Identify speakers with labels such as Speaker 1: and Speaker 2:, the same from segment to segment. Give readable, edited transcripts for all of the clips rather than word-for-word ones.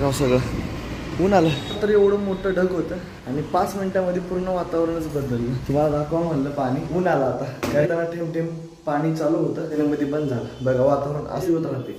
Speaker 1: राव सगळं ऊन आलं तर एवढं मोठं ढग होतं आणि 5 मिनिटांमध्ये पूर्ण वातावरणच बदललं. तुम्हाला दाखवा म्हणलं पाणी ऊन आलं आता काय त्याला थेंब थेंब पाणी चालू होतं त्यामध्ये बंद झालं. बघा वातावरण असे होत राहते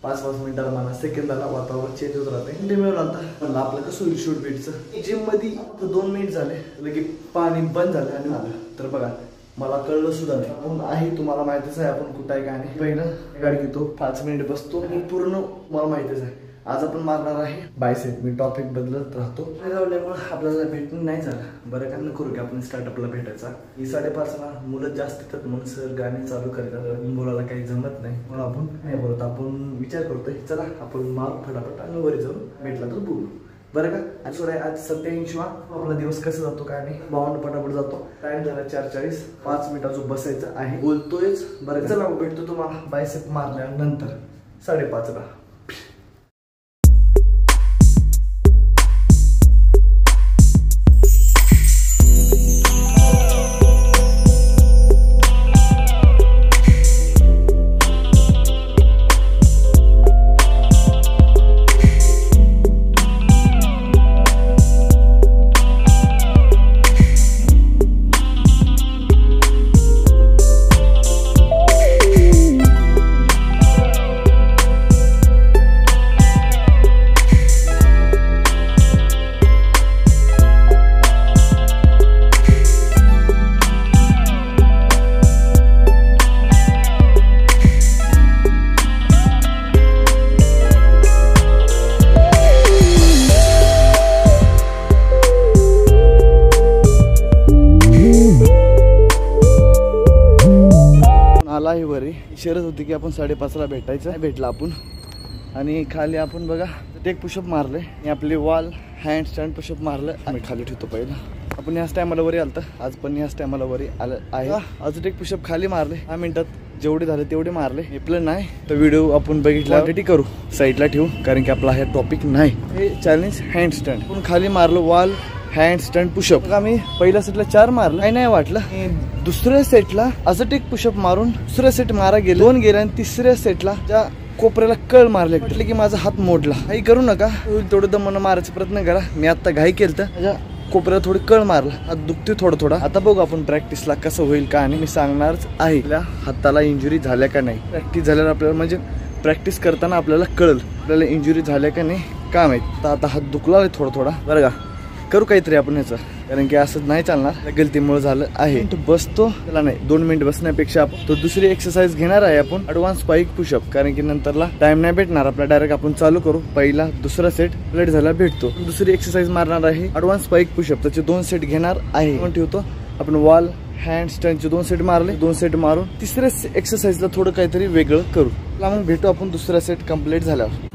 Speaker 1: 5-5 मिनिटाला म्हणा सेकंदाला वातावरण चेंज होत राहते. टेमेवर आलता म्हणलं आपलं कसं होईल शूट बीटचं. जिम मध्ये 2 मिनिट झाले लगेच पाणी बंद झालं आणि आलं. तर बघा मला कळलं सुद्धा नाही. आपण आहे तुम्हाला माहितीच आहे आपण कुठं आहे काय नाही. पहिलं गाडी घेतो 5 मिनिट बसतो आणि पूर्ण मला माहितीच आहे. आज आपण मारणार आहे बायसेप. मी टॉपिक बदलत राहतो लावल्यामुळे आपल्याला भेटणं नाही झालं. बरं का न करू की आपण स्टार्टअपला भेटायचा. ही 5:30ला मुलं जास्त येतात म्हणून सर गाणी चालू करतात. बोलायला काही जमत नाही म्हणून आपण नाही बोलत. आपण विचार करतोय चला आपण मारू फटाफट आणि वरी जाऊन भेटला तर बोलू. बरं का आज सोडा आज 87वा आपला दिवस कसं जातो काय नाही. 52 पटापट जातो. टाइम झाला 4:40. 5 मिनिट अजून बसायचं आहे बोलतोयच. बरं चला भेटतो तुम्हाला बायसेप मारल्यानंतर 5:30ला. आहे वरी शरत होती की आपण 5:30ला भेटायचं. भेटला आपण आणि खाली आपण बघा टेक पुशअप मारले. आपले वॉल हँड स्टँड पुशअप मारलं. आम्ही खाली ठेवतो पहिला. आपण याच टायमाला वरी आलतं. आज पण याच टायमाला वरी आलं आहे. आज टेक पुशअप खाली मारले 10 मिनिटात जेवढे झाले तेवढे मारले. हे प्लन नाही तर व्हिडिओ आपण बघितला क्वांटिटी करू साईडला ठेवू कारण की आपला हे टॉपिक नाही. हे चॅलेंज हँड स्टँड आपण खाली मारलं वॉल हँड स्टँड पुशअप. आम्ही पहिल्या सेटला 4 मारलं काही नाही वाटलं. दुसऱ्या सेटला असं टेक पुशअप मारून दुसऱ्या सेट मारा गेले 2 गेले आणि तिसऱ्या सेटला त्या कोपऱ्याला कळ मारले. म्हटलं की माझा हात मोडला. काही करू नका थोडं दमन मारायचा प्रयत्न करा. मी आता घाई केलं तर माझ्या कोपऱ्याला थोडी कळ मारला. हात दुखते थोडा. आता बघू आपण प्रॅक्टिसला कसं होईल का आणि मी सांगणारच आहे. आपल्या हाताला इंजुरी झाल्या का नाही. प्रॅक्टिस झाल्यावर आपल्याला म्हणजे प्रॅक्टिस करताना आपल्याला कळल आपल्याला इंजुरी झाल्या का नाही का माहित. आता हात दुखला थोडा बरं का. करू काहीतरी आपण ह्याचं कारण की असं नाही चालणार. गलतीमुळे झालं आहे. तो बसतो त्याला नाही 2 मिनिट बसण्यापेक्षा आपण तो दुसरी एक्सरसाइज घेणार आहे आपण ॲडव्हान्स स्पाइक पुशअप कारण की नंतरला टाइम नाही भेटणार आपला. डायरेक्ट आपण चालू करू. पहिला दुसरा सेट लेट झाला भेटतो. दुसरी एक्सरसाइज मारणार आहे ॲडव्हान्स स्पाइक पुशअप. त्याचे 2 सेट घेणार आहे. पण ठेवतो आपण वॉल हँड स्टँडचे 2 सेट मारले. 2 सेट मारून तिसऱ्या एक्सरसाइजला थोडं काहीतरी वेगळं करू. मग भेटू आपण दुसरा सेट कम्प्लीट झाल्यावर.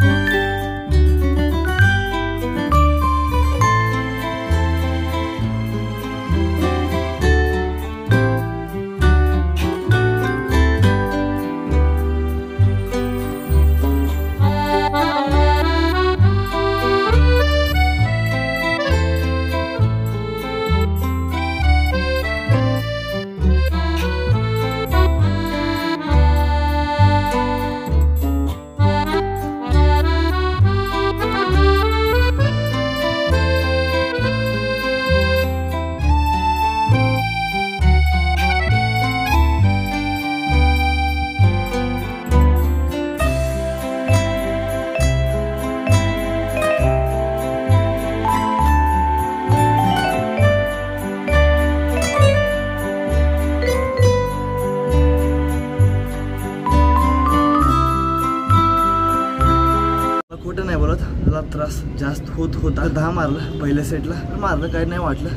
Speaker 1: खोटं नाही बोलत. त्याला त्रास जास्त होत होता. 10 मारलं पहिल्या सेटला मारलं काही नाही वाटलं.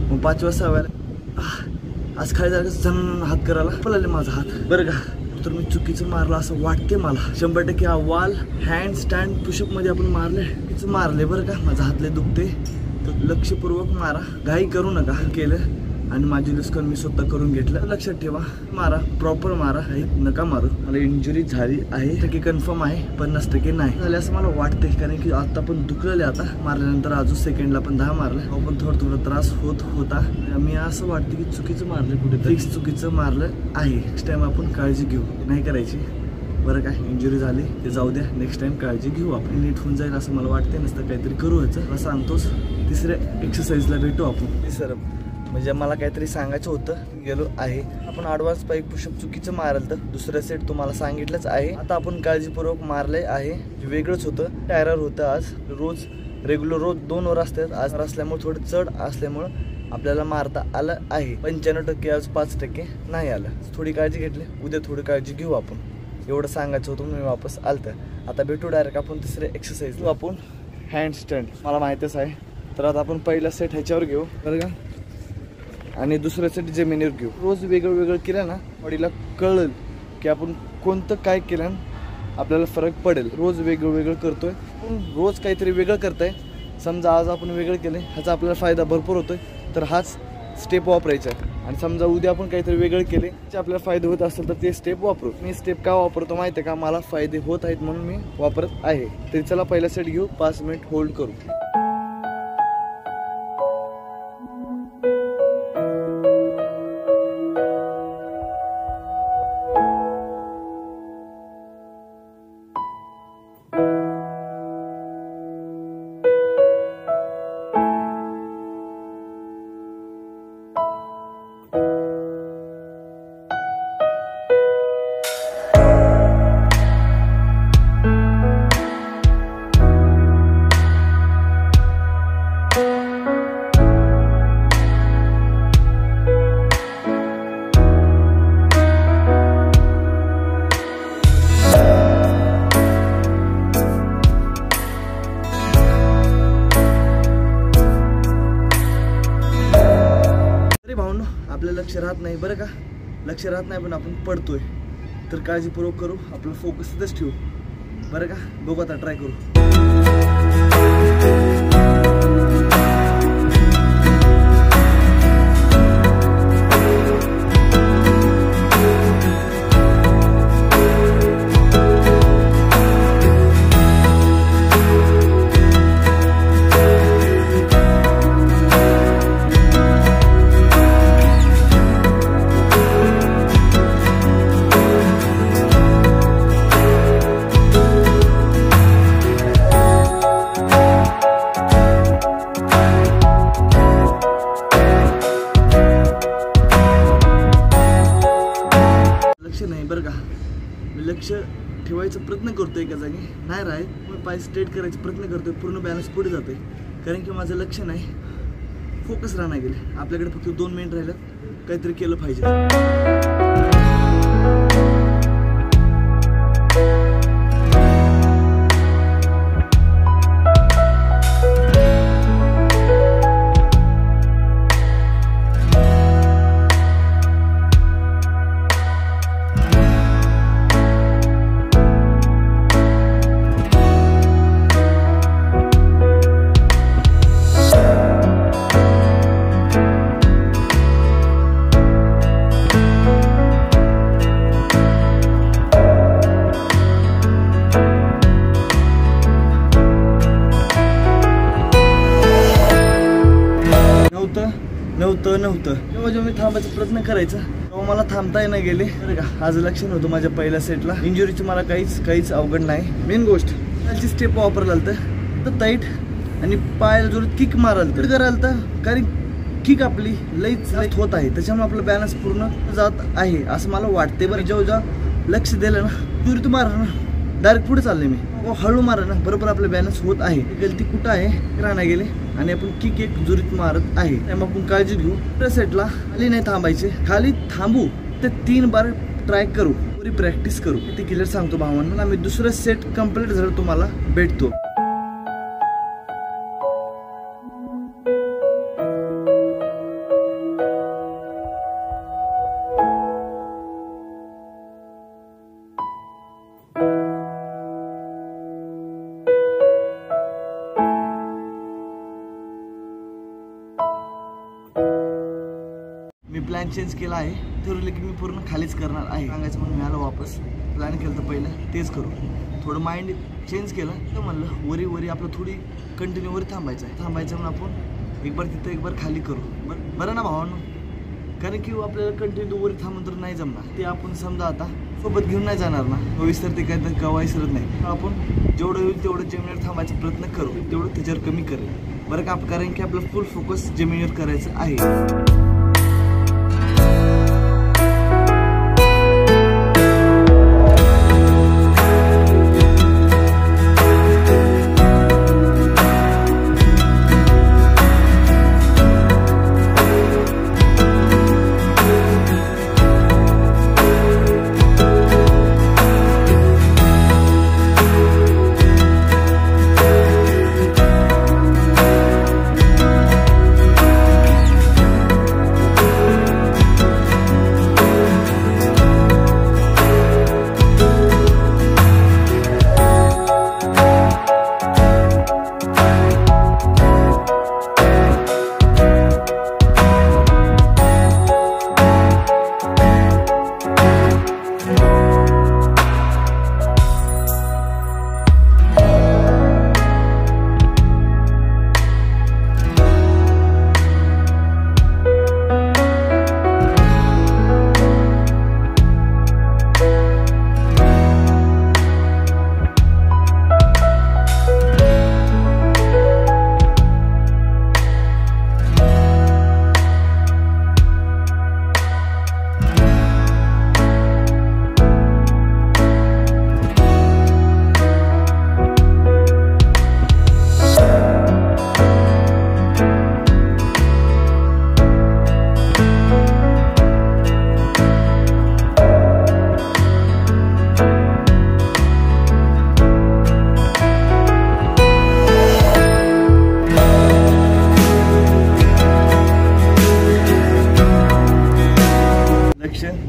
Speaker 1: मग 5व्या 6व्याला आज खाली जायचं जण हात करायला पळाले माझा हात. बरं का तर मी चुकीचं मारलं असं वाटते मला. 100% हा वॉल हँड स्टँड पुशअप मध्ये आपण मारले बरं का. माझा हातले दुखते तर लक्षपूर्वक मारा. घाई करू नका. केलं आणि माझी नुकसान मी स्वतः करून घेतलं. लक्षात ठेवा मारा प्रॉपर मारा. नका मारू. मला इंजुरी झाली आहे टक्के कन्फर्म आहे 50% नाही झाले असं मला वाटतंय कारण की आता पण दुखलेले. आता मारल्यानंतर अजून सेकंडला पण 10 मारलं. पण थोडा त्रास होत होता. मी असं वाटतं की चुकीचं मारलं कुठे फिक्स चुकीचं मारलं आहे. नेक्स्ट टाइम आपण काळजी घेऊ नाही करायची. बरं काय इंजुरी झाली ते जाऊ द्या, नेक्स्ट टाइम काळजी घेऊ आपण, नीट होऊन जाईल असं मला वाटतंय. नसतं काहीतरी करू ह्याचं सांगतोच. तिसऱ्या एक्सरसाइजला भेटू आपण. तिसरं म्हणजे मला काहीतरी सांगायचं होतं, गेलो आहे. आपण ॲडव्हान्स पाईक पुशअप चुकीचं मारलं तर दुसरं सेट तुम्हाला सांगितलंच आहे. आता आपण काळजीपूर्वक मारले आहे. वेगळंच होतं, टायरर होतं आज. रोज रोज 2 वर असतात, आज असल्यामुळे थोडं चढ असल्यामुळं आपल्याला मारता आलं आहे. 95% आज 5% नाही आलं. थोडी काळजी घेतली, उद्या थोडी काळजी घेऊ आपण, एवढं सांगायचं होतं. मी वापस आलतं. आता भेटू डायरेक्ट आपण तिसऱ्या एक्सरसाइज. आपण हँडस्टँड मला माहितीच आहे. तर आता आपण पहिला सेट ह्याच्यावर घेऊ बरं का, आणि दुसरं सेट जमिनीवर घेऊ. रोज वेगळं केलं ना बॉडीला कळेल की आपण कोणतं काय केलं आपल्याला फरक पडेल. रोज वेगळं करतोय, रोज काहीतरी वेगळं करताय. समजा आज आपण वेगळं केलं, ह्याचा आपल्याला फायदा भरपूर होतोय, तर हाच स्टेप वापरायचा. आणि समजा उद्या आपण काहीतरी वेगळं केले जे आपल्याला फायदे होत असेल तर ते स्टेप वापरू. मी स्टेप का वापरतो माहिती आहे का, मला फायदे होत आहेत म्हणून मी वापरत आहे. तरी चला पहिला सेट घेऊ, 5 मिनिट होल्ड करू. आपलं लक्ष राहत नाही बरं का, लक्ष राहत नाही पण आपण पडतोय. तर काळजीपूर्वक करू, आपलं फोकस तिथंच ठेवू बरं का. बघू आता, ट्राय करू. नाही बरं का, मी लक्ष ठेवायचा प्रयत्न करतोय एका जागी, नाही राहत. मी पाय स्ट्रेट करायचा प्रयत्न करतोय, पूर्ण बॅलन्स पुढे जातोय. कारण की माझं लक्ष नाही, फोकस राहणार गेले. आपल्याकडे फक्त 2 मिनिट राहिलं, काहीतरी केलं पाहिजे. नव्हतं जेव्हा मी थांबायचा प्रयत्न करायचा तेव्हा मला थांबता नाही गेले बरं का. आज लक्ष नव्हतं माझ्या पहिल्या सेटला. इंजुरीची मला काहीच अवघड नाही. मेन गोष्ट त्याची स्टेप वापरायला तर टाईट आणि पायाला जोरात किक मारायला तर करायला तर, कारण किक आपली लईच होत आहे, त्याच्यामुळे आपलं बॅलन्स पूर्ण जात आहे असं मला वाटते बरं. जेव्हा लक्ष दिलं ना, जोरात मारा ना, डायरेक्ट पुढे चालले मी, हळू मारा ना, बरोबर आपलं बॅलन्स होत आहे. गलती कुठं आहे राहणार गेले आणि आपण किक एक जोरीत मारत आहे. त्यामुळे आपण काळजी घेऊ. दुसऱ्या सेटला खाली नाही थांबायचे, खाली थांबू ते 3 बार ट्राय करू, पुरी प्रॅक्टिस करू. ते क्लिअर सांगतो भावांना. आम्ही दुसरं सेट कंप्लीट झालं तुम्हाला भेटतो. मी प्लॅन चेंज केला आहे, ठरवलं की मी पूर्ण खालीच करणार आहे. सांगायचं म्हणून मी आलो वापस. प्लॅन केलं तर पहिलं तेच करू. थोडं माइंड चेंज केलं तर म्हणलं वरी आपलं थोडी कंटिन्यू वरी थांबायचं म्हणून आपण एक बार तिथं एक बार खाली करू. बरं ना भावांनो, कारण की आपल्याला कंटिन्यू वर थांबून तर नाही जमणार. ते आपण समजा आता सोबत घेऊन नाही जाणार ना, विसरते काय तर कवा विसरत नाही. आपण जेवढं होईल तेवढं जमिनीवर थांबायचा प्रयत्न करू, तेवढं त्याच्यावर कमी करेल बरं का. कारण की आपलं फुल फोकस जमिनीवर करायचं आहे.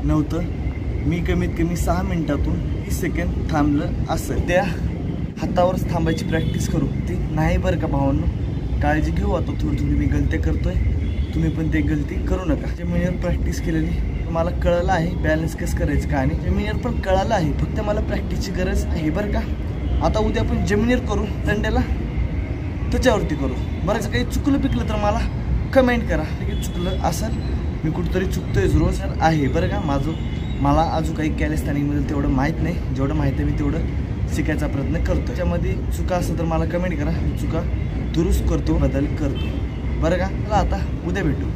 Speaker 1: नव्हतं. मी कमीत कमी 6 मिनिटातून 30 सेकंड थांबलं असं. त्या हातावरच थांबायची प्रॅक्टिस करू ती नाही बरं का भावांनो. काळजी घेऊ. आता थोडी थोडी मी गलत्या करतोय, तुम्ही पण ते गलती करू नका. जमिनीवर प्रॅक्टिस केलेली मला कळलं आहे बॅलन्स कसं करायचं का, आणि जमिनीवर पण कळालं आहे, फक्त मला प्रॅक्टिसची गरज आहे बरं का. आता उद्या आपण जमिनीवर करू, संडेला त्याच्यावरती करू बरं. काही चुकलं पिकलं तर मला कमेंट करा की चुकलं असेल, मी कुठंतरी चुकतोय रोज आहे बरं का. मला अजून काही कॅलिस्थॅनिकमध्ये तेवढं माहीत नाही, जेवढं माहीत आहे मी तेवढं शिकायचा प्रयत्न करतो. त्याच्यामध्ये चुका असेल तर मला कमेंट करा, मी चुका दुरुस्त करतो, बदल करतो बरं का. चला आता उद्या भेटू.